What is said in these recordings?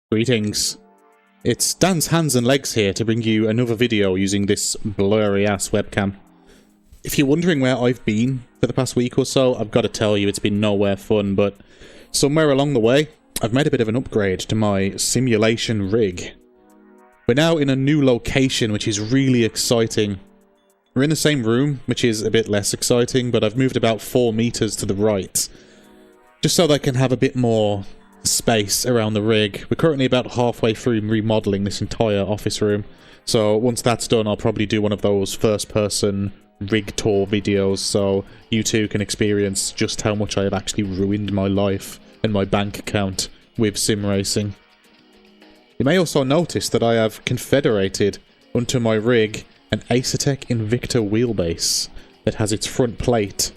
Greetings. It's Dan's Hands and Legs here to bring you another video using this blurry-ass webcam. If you're wondering where I've been for the past week or so, I've got to tell you it's been nowhere fun, but somewhere along the way, I've made a bit of an upgrade to my simulation rig. We're now in a new location, which is really exciting. We're in the same room, which is a bit less exciting, but I've moved about 4 meters to the right, just so that I can have a bit more space around the rig. We're currently about halfway through remodeling this entire office room, so once that's done I'll probably do one of those first-person rig tour videos so you too can experience just how much I have actually ruined my life and my bank account with sim racing. You may also notice that I have confederated onto my rig an Asetek Invicta Wheelbase that has its front plate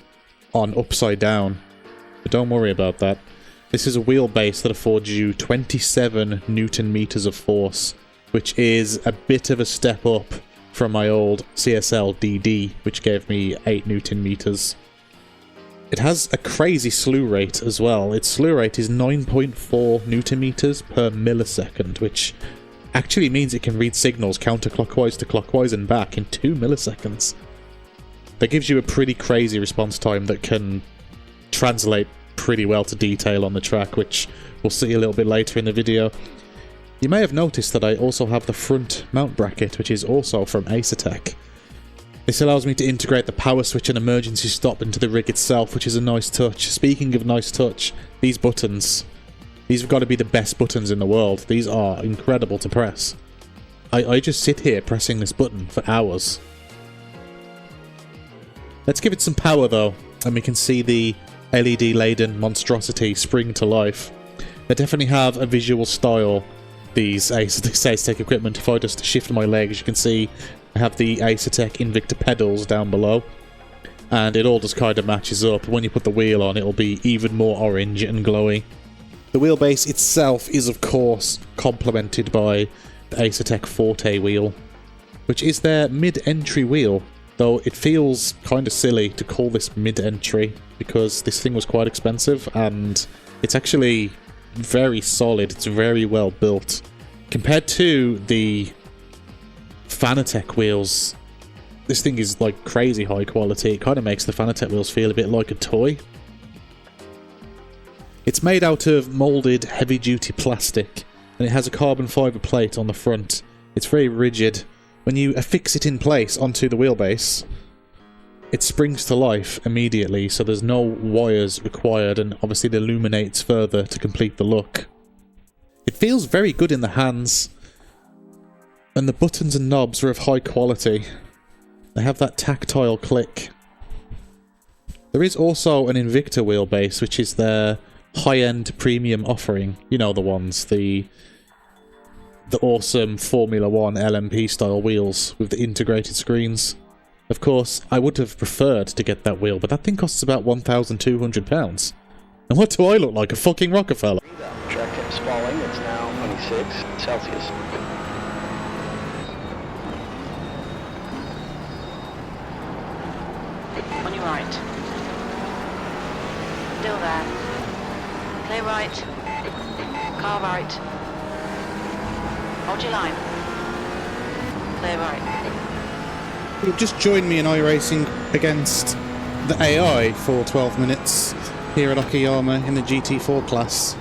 on upside down, but don't worry about that. This is a wheelbase that affords you 27 Newton meters of force, which is a bit of a step up from my old CSL DD, which gave me 8 Newton meters. It has a crazy slew rate as well. Its slew rate is 9.4 Newton meters per millisecond, which actually means it can read signals counterclockwise to clockwise and back in 2 milliseconds. That gives you a pretty crazy response time that can translate pretty well to detail on the track, which we'll see a little bit later in the video. You may have noticed that I also have the front mount bracket, which is also from Asetek. This allows me to integrate the power switch and emergency stop into the rig itself, which is a nice touch. Speaking of nice touch, these buttons, these have got to be the best buttons in the world. These are incredible to press. I just sit here pressing this button for hours. Let's give it some power though, and we can see the LED-laden monstrosity spring to life. They definitely have a visual style, these Asetek equipment. If I just shift my legs, you can see I have the Asetek Invicta pedals down below, and it all just kind of matches up. When you put the wheel on, it'll be even more orange and glowy. The wheelbase itself is, of course, complemented by the Asetek Forte wheel, which is their mid-entry wheel, though it feels kind of silly to call this mid-entry, because this thing was quite expensive, and it's actually very solid. It's very well built. Compared to the Fanatec wheels, this thing is like crazy high quality. It kind of makes the Fanatec wheels feel a bit like a toy. It's made out of moulded heavy-duty plastic, and it has a carbon fibre plate on the front. It's very rigid. When you affix it in place onto the wheelbase, it springs to life immediately, so there's no wires required, and obviously it illuminates further to complete the look. It feels very good in the hands, and the buttons and knobs are of high quality. They have that tactile click. There is also an Invicta wheelbase, which is their high-end premium offering. You know the ones, the awesome Formula 1 LMP style wheels with the integrated screens. Of course, I would have preferred to get that wheel, but that thing costs about £1,200. And what do I look like, a fucking Rockefeller? Track temps falling, it's now 26 Celsius. On your right. Still there. Clear right. Car right. Hold your line. Clear right. You've just joined me in iRacing against the AI for 12 minutes here at Okayama in the GT4 class.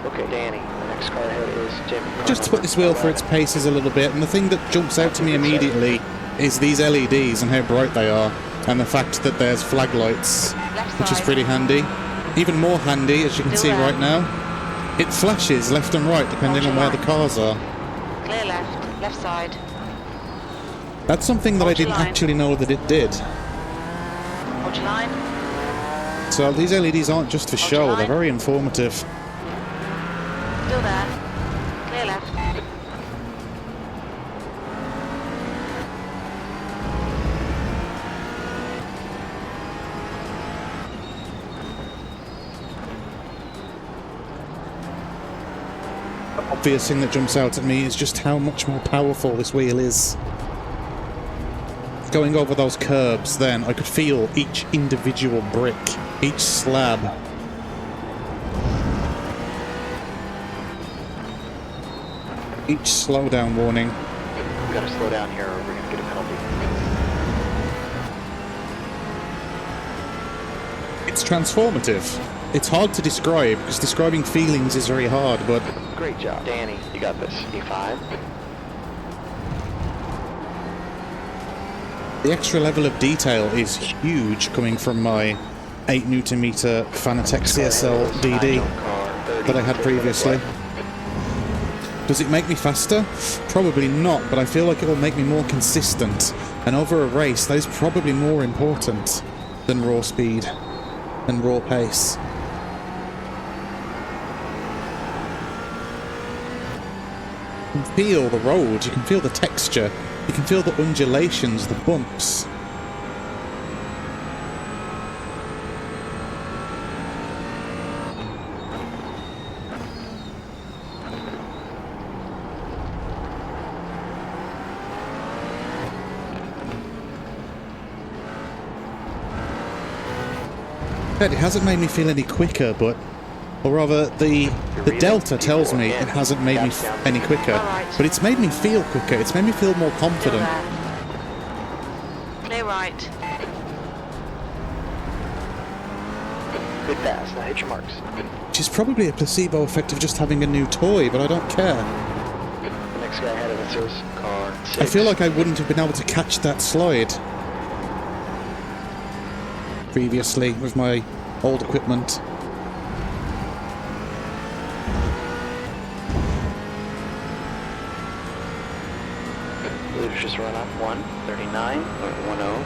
Okay, Danny, the next car ahead is Jimmy. Just to put this wheel for its paces a little bit, and the thing that jumps out to me immediately is these LEDs and how bright they are, and the fact that there's flag lights, which is pretty handy. Even more handy, as you can see right now, it flashes left and right depending on where the cars are. Clear left, left side. That's something that I didn't actually know that it did. Hold your line. So these LEDs aren't just for show, they're very informative. Still there. Clear left. The obvious thing that jumps out at me is just how much more powerful this wheel is. Going over those curbs then, I could feel each individual brick, each slab. Each slowdown warning. We gotta slow down here or we're gonna get a penalty. It's transformative. It's hard to describe, because describing feelings is very hard, but... Great job. Danny, you got this. E5. The extra level of detail is huge coming from my 8Nm Fanatec CSL DD that I had previously. Does it make me faster? Probably not, but I feel like it will make me more consistent. And over a race, that is probably more important than raw speed and raw pace. You can feel the road, you can feel the texture, you can feel the undulations, the bumps. It hasn't made me feel any quicker, but, or rather, the delta tells me it hasn't made me any quicker, but it's made me feel quicker. It's made me feel more confident. Clear right. Good pass. Now hit your marks. Which is probably a placebo effect of just having a new toy, but I don't care. The next guy ahead of us is car 6. I feel like I wouldn't have been able to catch that slide previously with my old equipment. Leaders just run up 1:39.10.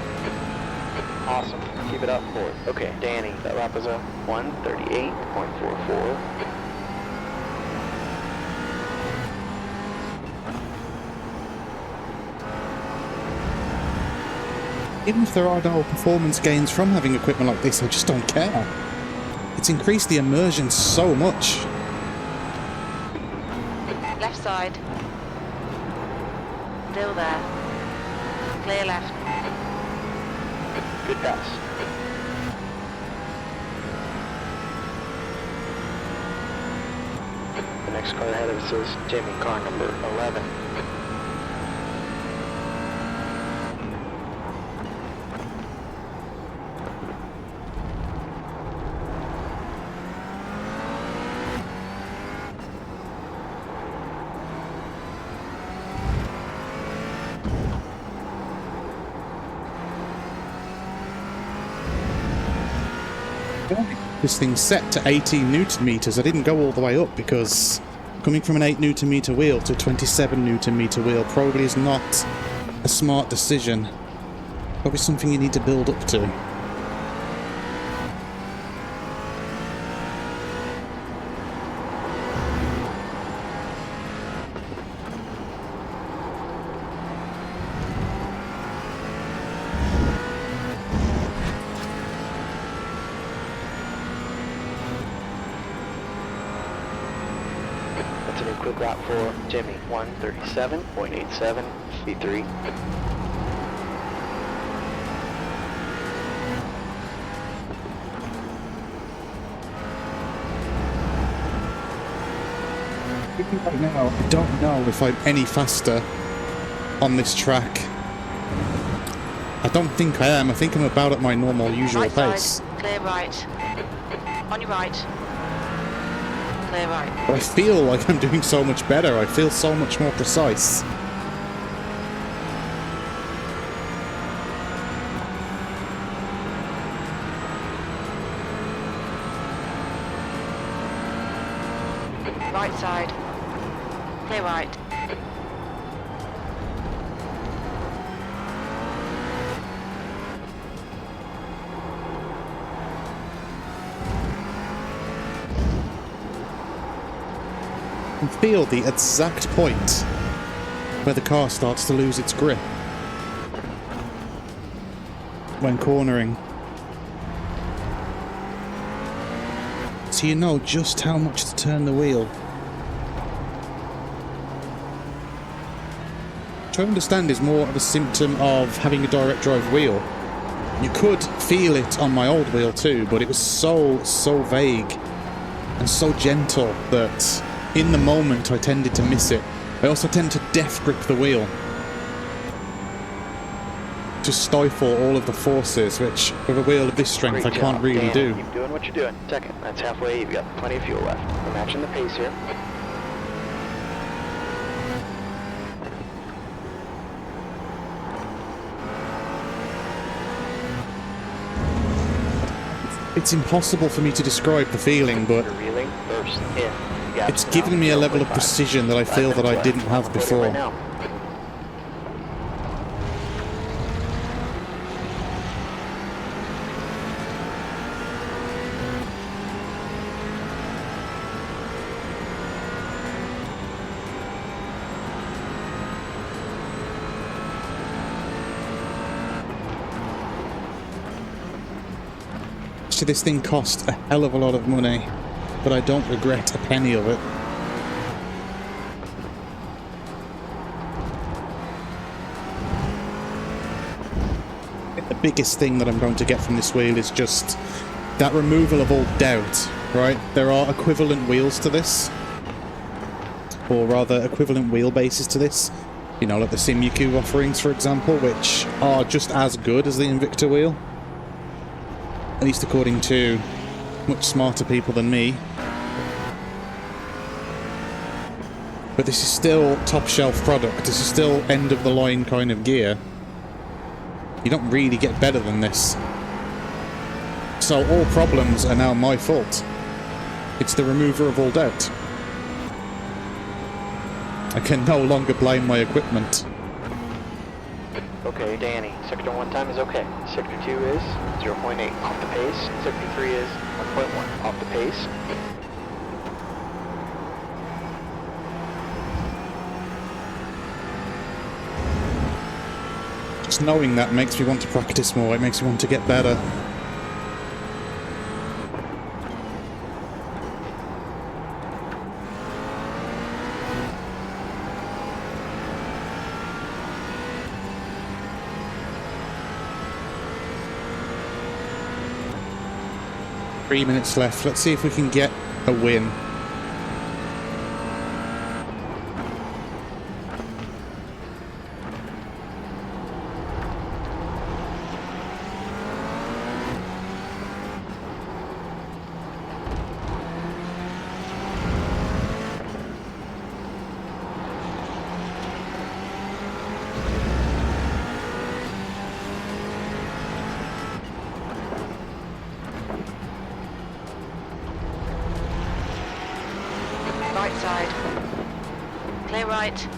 Awesome. Keep it up. 4. Okay, Danny, that lap is a 1:38.44. Even if there are no performance gains from having equipment like this, I just don't care. It's increased the immersion so much. Left side. Still there. Clear left. Good pass. The next car ahead of us is Jamie, car number 11. This thing's set to 18 Newton meters. I didn't go all the way up because coming from an 8Nm wheel to a 27Nm wheel probably is not a smart decision. Probably something you need to build up to. That's a new quick lap for Jimmy, 1:37.87, V3. Right now, I don't know if I'm any faster on this track. I don't think I am. I think I'm about at my normal, usual Right pace. side. Clear right. On your right. Clear right. But I feel like I'm doing so much better. I feel so much more precise. Right side. Clear right. I can feel the exact point where the car starts to lose its grip when cornering. So you know just how much to turn the wheel. Which I understand is more of a symptom of having a direct drive wheel. You could feel it on my old wheel too, but it was so vague and so gentle that in the moment I tended to miss it. I also tend to death grip the wheel to stifle all of the forces, which with a wheel of this strength Great I can't job, really Danny. do. Keep doing what you're doing. Second, that's halfway. You've got plenty of fuel left. We're matching the pace here. It's impossible for me to describe the feeling, but You're reeling. First, in. it's given me a level of precision that I feel that I didn't have before. Right now. This thing cost a hell of a lot of money, but I don't regret a penny of it. The biggest thing that I'm going to get from this wheel is just that removal of all doubt, right? There are equivalent wheels to this, or rather equivalent wheelbases to this, you know, like the Simuku offerings, for example, which are just as good as the Invicta wheel. At least according to much smarter people than me. But this is still top shelf product. This is still end of the line kind of gear. You don't really get better than this. So all problems are now my fault. It's the remover of all doubt. I can no longer blame my equipment. Okay, Danny, Sector 1 time is okay. Sector 2 is 0.8 off the pace. Sector 3 is 1.1 off the pace. Just knowing that makes me want to practice more. It makes me want to get better. Three minutes left. Let's see if we can get a win. Right side. Clear right.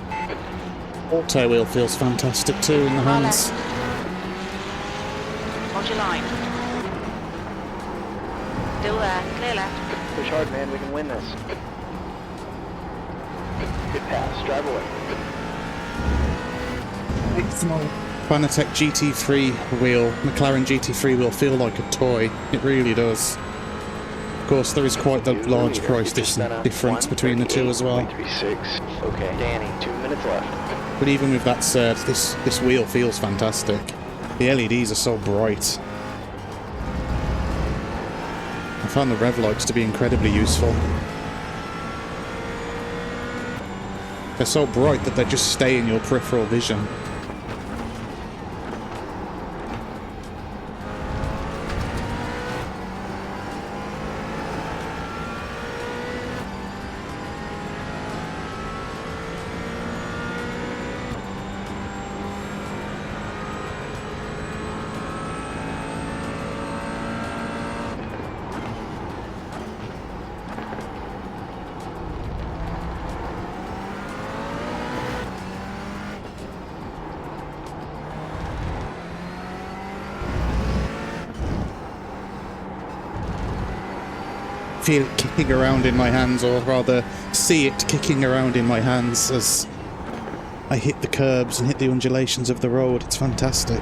Forte wheel feels fantastic too in the Far hands. left. Hold your line. Still there. Clear left. Push hard, man. We can win this. Good pass. Drive away. Asetek GT3 wheel, McLaren GT3 wheel feel like a toy. It really does. Of course, there is quite the large price difference between the two as well. 36. Okay, Danny, 2 minutes left. But even with that said, this wheel feels fantastic. The LEDs are so bright. I found the rev lights to be incredibly useful. They're so bright that they just stay in your peripheral vision. Feel it kicking around in my hands, or rather see it kicking around in my hands as I hit the curbs and hit the undulations of the road. It's fantastic.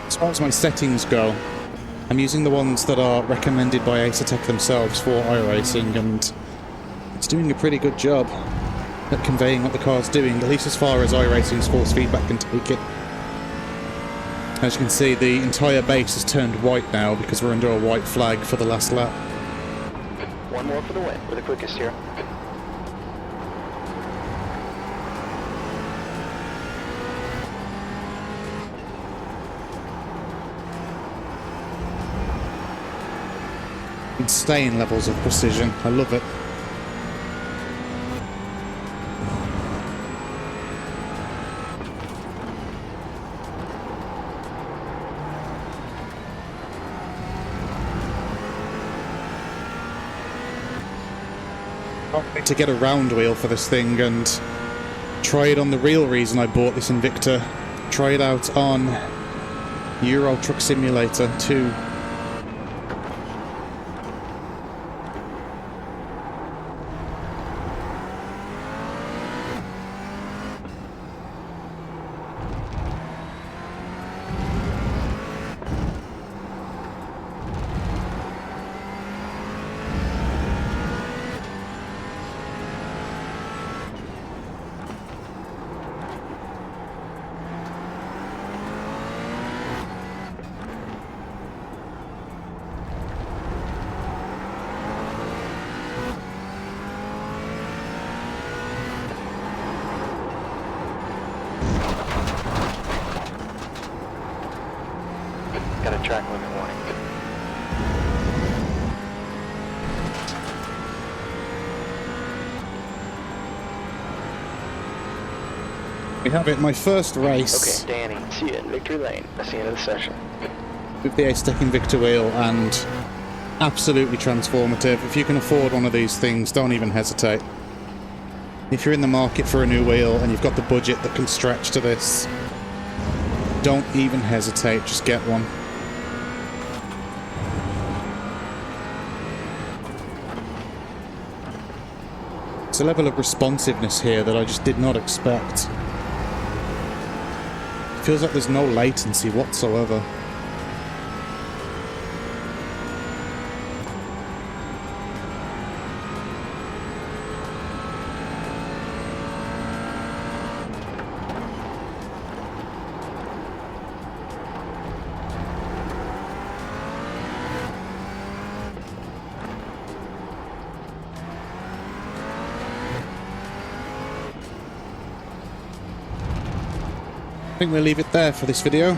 As far as my settings go, I'm using the ones that are recommended by Asetek themselves for iRacing, and it's doing a pretty good job at conveying what the car's doing, at least as far as iRacing's force feedback can take it. As you can see, the entire base has turned white now because we're under a white flag for the last lap. One more for the win. We're the quickest here. Insane levels of precision. I love it. To get a round wheel for this thing and try it on the real reason I bought this Invicta. Try it out on Euro Truck Simulator 2. Got a track limit warning. We have it, my first race. Okay, Danny, see you in victory lane. That's the end of the session. With the Asetek Invicta wheel, and absolutely transformative. If you can afford one of these things, don't even hesitate. If you're in the market for a new wheel and you've got the budget that can stretch to this, don't even hesitate, just get one. It's a level of responsiveness here that I just did not expect. It feels like there's no latency whatsoever. I think we'll leave it there for this video.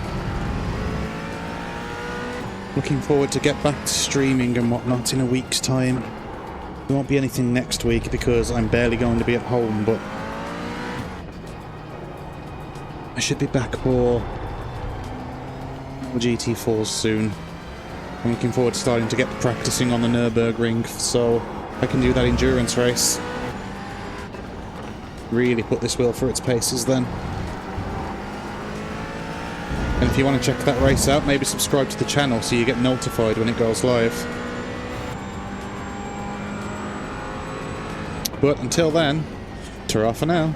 Looking forward to get back to streaming and whatnot in a week's time. There won't be anything next week because I'm barely going to be at home, but I should be back for GT4s soon. I'm looking forward to starting to get practicing on the Nürburgring so I can do that endurance race. Really put this wheel through its paces then. And if you want to check that race out, maybe subscribe to the channel so you get notified when it goes live. But until then, ta-ra for now.